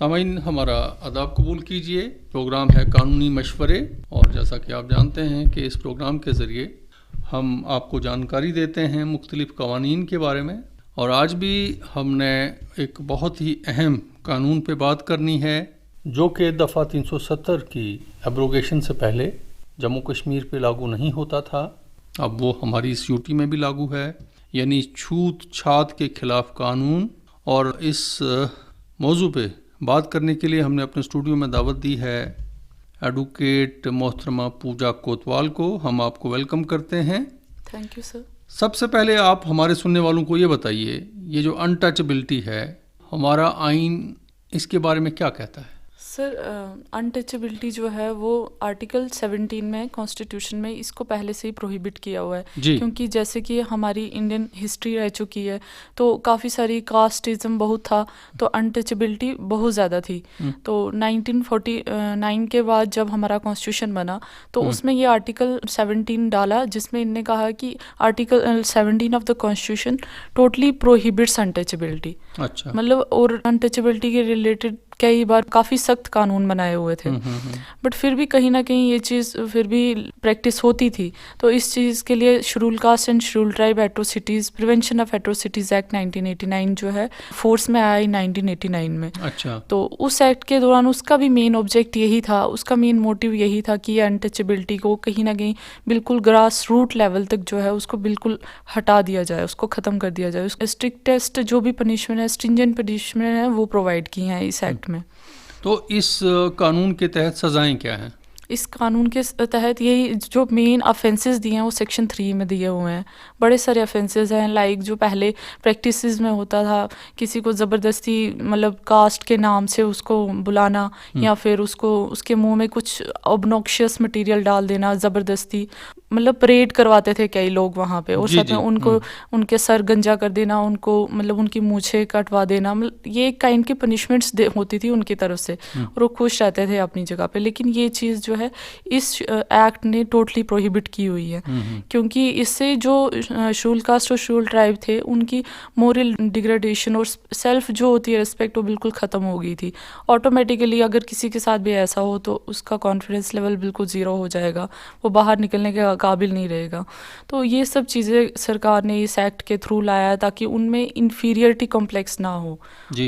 सामाइन हमारा आदाब कबूल कीजिए। प्रोग्राम है कानूनी मशवरे और जैसा कि आप जानते हैं कि इस प्रोग्राम के ज़रिए हम आपको जानकारी देते हैं मुख्तलिफ़ क़वानीन के बारे में। और आज भी हमने एक बहुत ही अहम कानून पे बात करनी है जो कि दफ़ा 370 की एब्रोगेशन से पहले जम्मू कश्मीर पे लागू नहीं होता था। अब वो हमारी इस यूटी में भी लागू है, यानी छूत छात के ख़िलाफ़ कानून। और इस मौजू पे बात करने के लिए हमने अपने स्टूडियो में दावत दी है एडवोकेट मोहतरमा पूजा कोतवाल को। हम आपको वेलकम करते हैं। Thank you sir. सबसे पहले आप हमारे सुनने वालों को ये बताइए, ये जो अनटचेबिलिटी है, हमारा आइन इसके बारे में क्या कहता है? सर, अनटचेबिलिटी जो है वो आर्टिकल 17 में कॉन्स्टिट्यूशन में इसको पहले से ही प्रोहिबिट किया हुआ है। क्योंकि जैसे कि हमारी इंडियन हिस्ट्री रह चुकी है तो काफ़ी सारी कास्टिज़म बहुत था, तो अनटचेबिलिटी बहुत ज़्यादा थी। तो 1949 के बाद जब हमारा कॉन्स्टिट्यूशन बना तो उसमें ये आर्टिकल 17 डाला, जिसमें इनने कहा कि article 17 of the constitution totally prohibits untouchability. अच्छा। मतलब और अनटचेबिलिटी के रिलेटेड कई बार काफ़ी सख्त कानून बनाए हुए थे, बट फिर भी कहीं ना कहीं ये चीज़ फिर भी प्रैक्टिस होती थी। तो इस चीज़ के लिए schedule caste and schedule tribe atrocities prevention of atrocities act 1989 जो है फोर्स में आया 1989 में। अच्छा। तो उस एक्ट के दौरान उसका भी मेन ऑब्जेक्ट यही था, उसका मेन मोटिव यही था कि अनटचेबिलिटी को कहीं ना कहीं बिल्कुल ग्रास रूट लेवल तक जो है उसको बिल्कुल हटा दिया जाए, उसको ख़त्म कर दिया जाए। स्ट्रिक्टेस्ट जो भी पनिशमेंट है, स्ट्रिंजेंट पनिशमेंट है, वो प्रोवाइड की हैं इस एक्ट में। तो इस कानून के तहत सज़ाएं क्या हैं? इस कानून के तहत यही जो मेन ऑफेंसेस दिए हैं वो सेक्शन 3 में दिए हुए हैं। बड़े सारे ऑफेंसेस हैं, लाइक जो पहले प्रैक्टिसेस में होता था, किसी को ज़बरदस्ती मतलब कास्ट के नाम से उसको बुलाना या फिर उसको उसके मुंह में कुछ ऑब्नॉक्शियस मटेरियल डाल देना ज़बरदस्ती। मतलब परेड करवाते थे कई लोग वहाँ पे, और साथ में उनको उनके सर गंजा कर देना, उनको मतलब उनकी मूछें कटवा देना। मतलब ये एक काइंड की पनिशमेंट्स होती थी उनकी तरफ से, और वो खुश रहते थे अपनी जगह पे। लेकिन ये चीज़ जो है इस एक्ट ने टोटली प्रोहिबिट की हुई है, क्योंकि इससे जो शेड्यूल कास्ट और शेड्यूल ट्राइब थे उनकी मोरल डिग्रेडेशन और सेल्फ जो होती है रिस्पेक्ट वो बिल्कुल ख़त्म हो गई थी। ऑटोमेटिकली अगर किसी के साथ भी ऐसा हो तो उसका कॉन्फिडेंस लेवल बिल्कुल ज़ीरो हो जाएगा, वो बाहर निकलने के काबिल नहीं रहेगा। तो ये सब चीज़ें सरकार ने इस एक्ट के थ्रू लाया है ताकि उनमें इन्फीरियरिटी कॉम्प्लेक्स ना हो,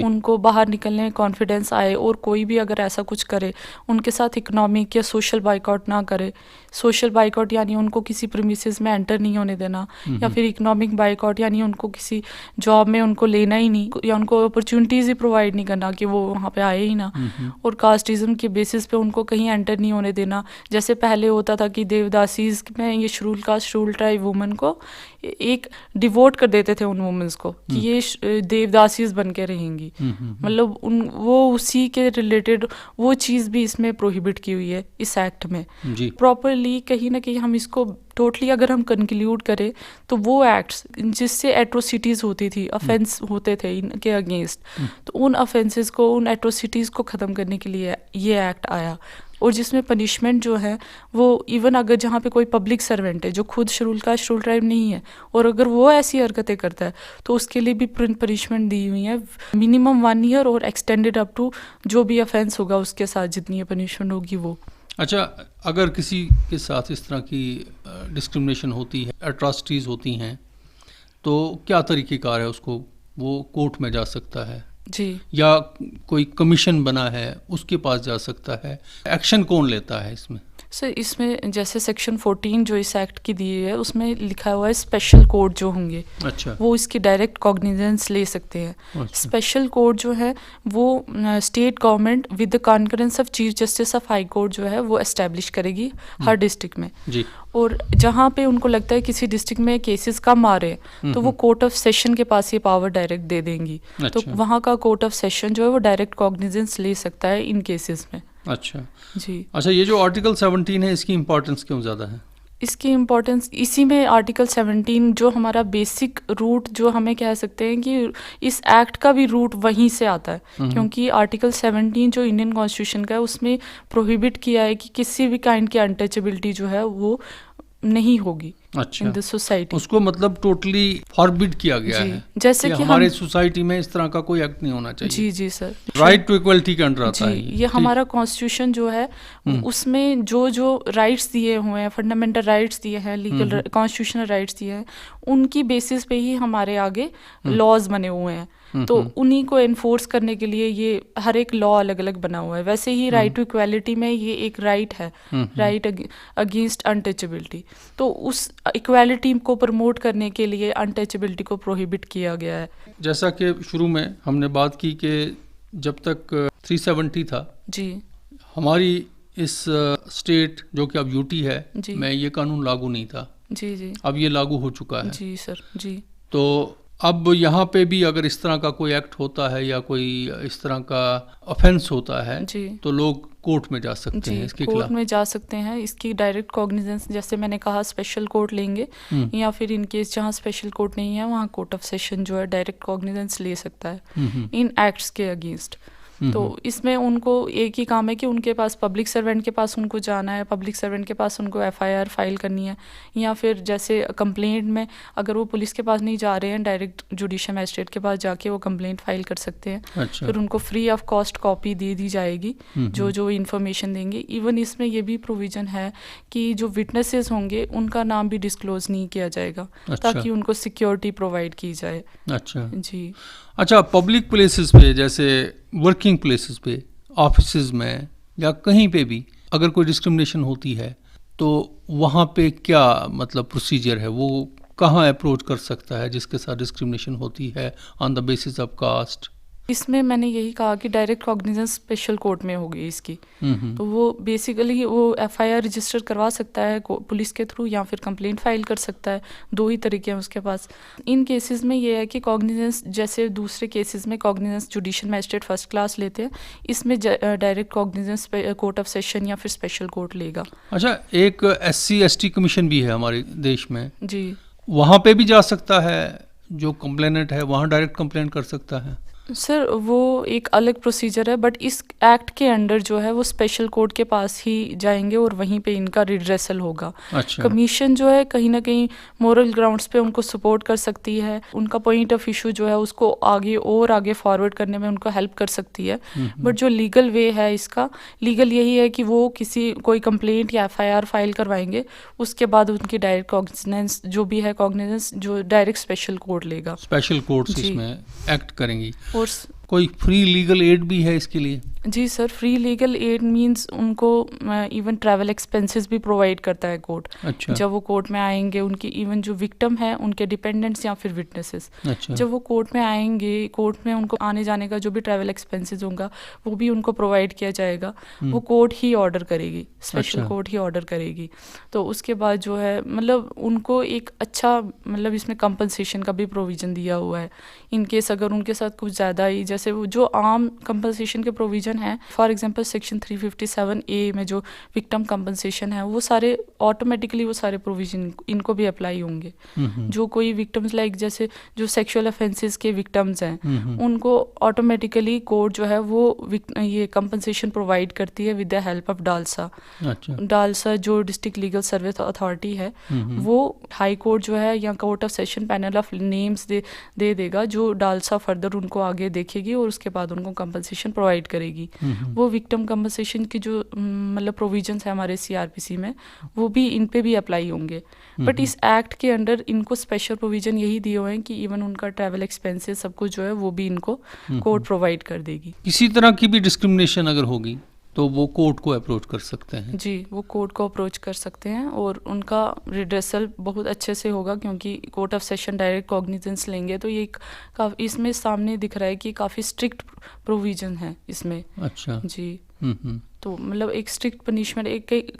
उनको बाहर निकलने में कॉन्फिडेंस आए, और कोई भी अगर ऐसा कुछ करे उनके साथ इकोनॉमिक या सोशल बाइकआउट ना करे। सोशल बाइकआउट यानी उनको किसी प्रीमिसेस में एंटर नहीं होने देना, या फिर इकोनॉमिक बाइकआउट यानी उनको किसी जॉब में उनको लेना ही नहीं, या उनको अपॉर्चुनिटीज़ ही प्रोवाइड नहीं करना कि वो वहाँ पे आए ही ना। और कास्टिज़म के बेसिस पे उनको कहीं एंटर नहीं होने देना। जैसे पहले होता था कि देवदासीज़ में ये schedule caste schedule tribe women को एक डिवोट कर देते थे उन वुमेन्स को कि ये देवदासीज बन के रहेंगी। मतलब वो उसी के रिलेटेड वो चीज़ भी इसमें प्रोहिबिट की हुई है इस एक्ट में प्रॉपरली। कहीं ना कहीं हम इसको टोटली अगर हम कंक्लूड करें तो वो एक्ट्स जिससे एट्रोसिटीज़ होती थी, ऑफेंस होते थे इनके अगेंस्ट, तो उन ऑफेंसेस को, उन एट्रोसिटीज़ को ख़त्म करने के लिए ये एक्ट आया। और जिसमें पनिशमेंट जो है वो इवन अगर जहाँ पे कोई पब्लिक सर्वेंट है जो खुद शेड्यूल कास्ट शेड्यूल ट्राइब नहीं है और अगर वो ऐसी हरकतें करता है तो उसके लिए भी पनिशमेंट दी हुई है, मिनिमम 1 ईयर और एक्सटेंडेड अप टू जो भी ऑफेंस होगा उसके साथ जितनी पनिशमेंट होगी वो। अच्छा, अगर किसी के साथ इस तरह की डिस्क्रिमिनेशन होती है, एट्रॉसिटीज़ होती हैं, तो क्या तरीक़ेकार है? उसको वो कोर्ट में जा सकता है जी, या कोई कमीशन बना है उसके पास जा सकता है? एक्शन कौन लेता है इसमें? सर इसमें जैसे सेक्शन 14 जो इस एक्ट की दी है उसमें लिखा हुआ है स्पेशल कोर्ट जो होंगे, अच्छा, वो इसकी डायरेक्ट कॉग्निजेंस ले सकते हैं। अच्छा। स्पेशल कोर्ट जो है वो state government with the concurrence of chief justice of high court जो है वो एस्टेब्लिश करेगी हर डिस्ट्रिक्ट में जी। और जहाँ पे उनको लगता है किसी डिस्ट्रिक्ट में केसेस कम आ रहे हैं तो वो कोर्ट ऑफ सेशन के पास ये पावर डायरेक्ट दे देंगी। अच्छा। तो वहाँ का कोर्ट ऑफ सेशन जो है वो डायरेक्ट कॉग्निजेंस ले सकता है इन केसेस में। अच्छा जी। अच्छा, ये जो आर्टिकल 17 है इसकी इम्पोर्टेंस क्यों ज़्यादा है? इसकी इम्पोर्टेंस इसी में आर्टिकल 17 जो हमारा बेसिक रूट जो हमें कह सकते हैं कि इस एक्ट का भी रूट वहीं से आता है, क्योंकि आर्टिकल 17 जो इंडियन कॉन्स्टिट्यूशन का है उसमें प्रोहिबिट किया है कि किसी भी काइंड की अनटचेबिलिटी जो है वो नहीं होगी। अच्छा, इन द सोसाइटी। उसको मतलब टोटली फॉरबिड किया गया जी, है जैसे कि हमारे सोसाइटी में इस तरह का कोई एक्ट नहीं होना चाहिए। जी जी सर, राइट टू इक्वलिटी के अंडर आता जी, है ये हमारा कॉन्स्टिट्यूशन जो है उसमें जो जो राइट्स दिए हुए हैं, फंडामेंटल राइट्स दिए हैं, लीगल कॉन्स्टिट्यूशनल राइट्स दिए हैं, उनकी बेसिस पे ही हमारे आगे लॉज बने हुए हैं। तो उन्हीं को एनफोर्स करने के लिए ये हर एक लॉ अलग अलग बना हुआ है। वैसे ही राइट टू इक्वालिटी में ये एक राइट है, राइट अगेंस्ट अनटचेबिलिटी। तो उस इक्वालिटी को प्रमोट करने के लिए अनटचेबिलिटी को प्रोहिबिट किया गया है। जैसा कि शुरू में हमने बात की कि जब तक 370 था जी, हमारी इस स्टेट जो कि अब यूटी है जी, में ये कानून लागू नहीं था। जी जी अब ये लागू हो चुका है। जी सर, जी। तो अब यहाँ पे भी अगर इस तरह का कोई एक्ट होता है या कोई इस तरह का ऑफेंस होता है जी, तो लोग कोर्ट में जा सकते जी हैं इसके कोर्ट खिलाफ। में जा सकते हैं। इसकी डायरेक्ट कॉग्निजेंस, जैसे मैंने कहा, स्पेशल कोर्ट लेंगे, या फिर इन केस जहाँ स्पेशल कोर्ट नहीं है वहाँ कोर्ट ऑफ सेशन जो है डायरेक्ट कॉग्निजेंस ले सकता है इन एक्ट्स के अगेंस्ट। तो इसमें उनको एक ही काम है कि उनके पास पब्लिक सर्वेंट के पास उनको जाना है, पब्लिक सर्वेंट के पास उनको एफआईआर फाइल करनी है, या फिर जैसे कंप्लेंट में अगर वो पुलिस के पास नहीं जा रहे हैं, डायरेक्ट जुडिशियल मजिस्ट्रेट के पास जाके वो कंप्लेंट फाइल कर सकते हैं। अच्छा। फिर उनको फ्री ऑफ कॉस्ट कॉपी दे दी जाएगी जो जो इन्फॉर्मेशन देंगे। इवन इसमें ये भी प्रोविजन है कि जो विटनेसेस होंगे उनका नाम भी डिस्क्लोज नहीं किया जाएगा। अच्छा। ताकि उनको सिक्योरिटी प्रोवाइड की जाए। अच्छा जी। अच्छा, पब्लिक प्लेसेस पे जैसे वर्किंग प्लेसेस पे, ऑफिसेज में या कहीं पे भी अगर कोई डिस्क्रिमिनेशन होती है तो वहाँ पे क्या मतलब प्रोसीजर है, वो कहाँ अप्रोच कर सकता है जिसके साथ डिस्क्रिमिनेशन होती है on the basis of caste? इसमें मैंने यही कहा कि डायरेक्ट कॉग्निजेंस स्पेशल कोर्ट में होगी इसकी। तो वो बेसिकली वो एफआईआर रजिस्टर करवा सकता है पुलिस के थ्रू, या फिर कंप्लेंट फाइल कर सकता है। दो ही तरीके हैं उसके पास। इन केसेस में ये है कि कॉग्निजेंस, जैसे दूसरे केसेस में cognizance judicial magistrate first class लेते हैं, इसमें direct cognizance court of session या फिर स्पेशल कोर्ट लेगा। अच्छा, एक SC/ST कमीशन भी है हमारे देश में, जी, वहाँ पे भी जा सकता है जो कंप्लेनेंट है, वहाँ डायरेक्ट कंप्लेंट कर सकता है? सर वो एक अलग प्रोसीजर है, बट इस एक्ट के अंडर जो है वो स्पेशल कोर्ट के पास ही जाएंगे और वहीं पे इनका रिड्रेसल होगा। अच्छा। कमीशन जो है कहीं ना कहीं मोरल ग्राउंड्स पे उनको सपोर्ट कर सकती है, उनका पॉइंट ऑफ इशू जो है उसको आगे फॉरवर्ड करने में उनको हेल्प कर सकती है। बट जो लीगल वे है इसका, लीगल यही है कि वो कोई कंप्लेंट या एफआईआर फाइल करवाएंगे, उसके बाद उनकी डायरेक्ट कॉग्निजेंस जो भी है, कॉग्निजेंस जो डायरेक्ट स्पेशल कोर्ट लेगा। स्पेशल कोर्ट्स इसमें एक्ट करेंगी। और कोई फ्री लीगल एड भी है इसके लिए? जी sir, free legal aid means उनको इवन ट्रैवल एक्सपेंसेस भी प्रोवाइड करता है कोर्ट। अच्छा। जब वो कोर्ट में आएंगे, उनकी इवन जो विक्टिम है, उनके डिपेंडेंट्स या फिर विटनेसेस, अच्छा। जब वो कोर्ट में आएंगे, कोर्ट में उनको आने जाने का जो भी ट्रैवल एक्सपेंसेस होगा वो भी उनको प्रोवाइड किया जाएगा। वो कोर्ट ही ऑर्डर करेगी, स्पेशल अच्छा। कोर्ट ही ऑर्डर करेगी। तो उसके बाद जो है मतलब उनको एक अच्छा, मतलब इसमें कंपनसेशन का भी प्रोविजन दिया हुआ है। इन केस अगर उनके साथ कुछ ज़्यादा ही, जैसे वो जो आम कंपनसेशन के प्रोविजन है, फॉर एग्जांपल सेक्शन 357A में जो विक्टिम कंपनसेशन है, वो सारे ऑटोमेटिकली वो सारे प्रोविजन इनको भी अप्लाई होंगे। जो कोई विक्टिम्स लाइक जैसे जो सेक्सुअल ऑफेंसेस के विक्टिम्स हैं, उनको ऑटोमेटिकली कोर्ट जो है वो ये कंपनसेशन प्रोवाइड करती है with the help of DALSA. अच्छा। डालसा जो डिस्ट्रिक्ट लीगल सर्विस अथॉरिटी है, वो हाई कोर्ट जो है या court of session panel of names दे देगा, जो डालसा फर्दर उनको आगे देखेगी और उसके बाद उनको कंपनसेशन प्रोवाइड करेगी। वो विक्टिम कंपनसेशन की जो मतलब प्रोविजंस है हमारे CRPC में, वो भी इन पे भी अप्लाई होंगे। बट इस एक्ट के अंडर इनको स्पेशल प्रोविजन यही दिए हुए हैं कि इवन उनका ट्रैवल एक्सपेंसेस सब कुछ जो है वो भी इनको कोर्ट प्रोवाइड कर देगी। किसी तरह की भी डिस्क्रिमिनेशन अगर होगी तो वो कोर्ट को अप्रोच कर सकते हैं? जी, वो कोर्ट को अप्रोच कर सकते हैं और उनका रिड्रेसल बहुत अच्छे से होगा, क्योंकि court of session direct cognizance लेंगे। तो ये इसमें सामने दिख रहा है कि काफ़ी स्ट्रिक्ट प्रोविजन है इसमें। अच्छा। जी। तो मतलब एक स्ट्रिक्ट पनिशमेंट,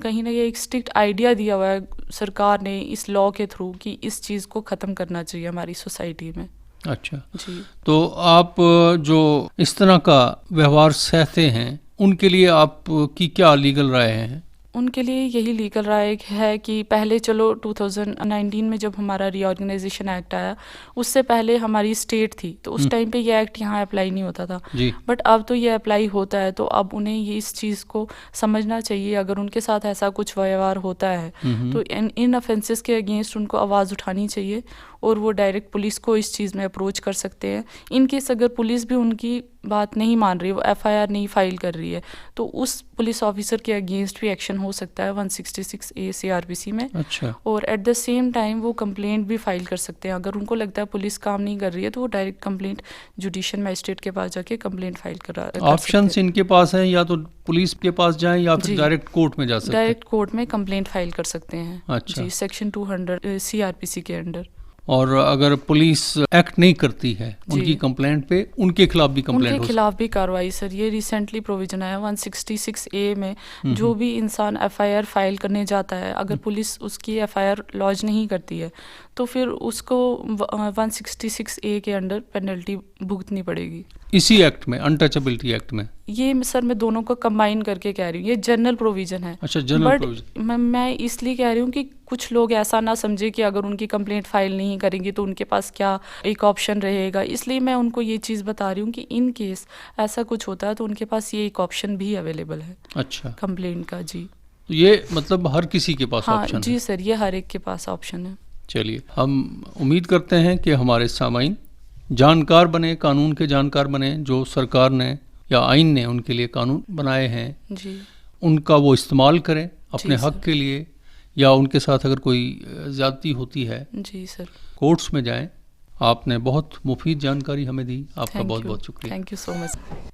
कहीं ना एक स्ट्रिक्ट आइडिया दिया हुआ है सरकार ने इस लॉ के थ्रू कि इस चीज़ को ख़त्म करना चाहिए हमारी सोसाइटी में। अच्छा जी। तो आप जो इस तरह का व्यवहार सहते हैं उनके लिए आपकी क्या लीगल राय है? उनके लिए यही लीगल राय है कि पहले चलो 2019 में जब हमारा रीऑर्गेनाइजेशन एक्ट आया, उससे पहले हमारी स्टेट थी, तो उस टाइम पे ये एक्ट यहाँ अप्लाई नहीं होता था। बट अब तो ये अप्लाई होता है, तो अब उन्हें ये इस चीज़ को समझना चाहिए। अगर उनके साथ ऐसा कुछ व्यवहार होता है तो इन ऑफेंसेस के अगेंस्ट उनको आवाज़ उठानी चाहिए और वो डायरेक्ट पुलिस को इस चीज़ में अप्रोच कर सकते हैं। इन केस अगर पुलिस भी उनकी बात नहीं मान रही, वो एफआईआर नहीं फाइल कर रही है, तो उस पुलिस ऑफिसर के अगेंस्ट भी एक्शन हो सकता है 166A CRPC में। अच्छा। और एट द सेम टाइम वो कंप्लेंट भी फाइल कर सकते हैं। अगर उनको लगता है पुलिस काम नहीं कर रही है, तो वो डायरेक्ट कंप्लेंट जुडिशियल मैजिस्ट्रेट के पास जाके कंप्लेंट फाइल कर ऑप्शंस इनके पास हैं, या तो पुलिस के पास जाएं या फिर डायरेक्ट कोर्ट में जा सकते हैं। डायरेक्ट कोर्ट में कंप्लेंट फाइल कर सकते हैं। अच्छा। जी, सेक्शन 200 CRPC के अंडर। और अगर पुलिस एक्ट नहीं करती है उनकी कंप्लेंट पे, उनके खिलाफ भी कंप्लेंट उनके खिलाफ भी कार्रवाई सर। ये रिसेंटली प्रोविजन आया 166A में, जो भी इंसान एफआईआर फाइल करने जाता है, अगर पुलिस उसकी एफआईआर लॉन्च नहीं करती है, तो फिर उसको 166A के अंडर पेनल्टी भुगतनी पड़ेगी। इसी एक्ट में, अनटचेबिलिटी एक्ट में? ये सर मैं दोनों को कंबाइन करके कह रही हूँ, ये जनरल प्रोविजन है। अच्छा, जनरल प्रोविजन। मैं इसलिए कह रही हूँ कि कुछ लोग ऐसा ना समझे कि अगर उनकी कंप्लेंट फाइल नहीं करेंगे तो उनके पास क्या एक ऑप्शन रहेगा। इसलिए मैं उनको ये चीज़ बता रही हूँ कि इन केस ऐसा कुछ होता है तो उनके पास ये एक ऑप्शन भी अवेलेबल है। अच्छा, कंप्लेंट का। जी, तो ये मतलब हर किसी के पास ऑप्शन है? जी सर, ये हर एक के पास ऑप्शन है। चलिए, हम उम्मीद करते हैं कि हमारे सामाईन जानकार बने, कानून के जानकार बने। जो सरकार ने या आइन ने उनके लिए कानून बनाए हैं जी, उनका वो इस्तेमाल करें अपने हक के लिए, या उनके साथ अगर कोई ज़्यादती होती है जी सर, कोर्ट्स में जाएं। आपने बहुत मुफीद जानकारी हमें दी, आपका बहुत बहुत शुक्रिया। Thank you so much.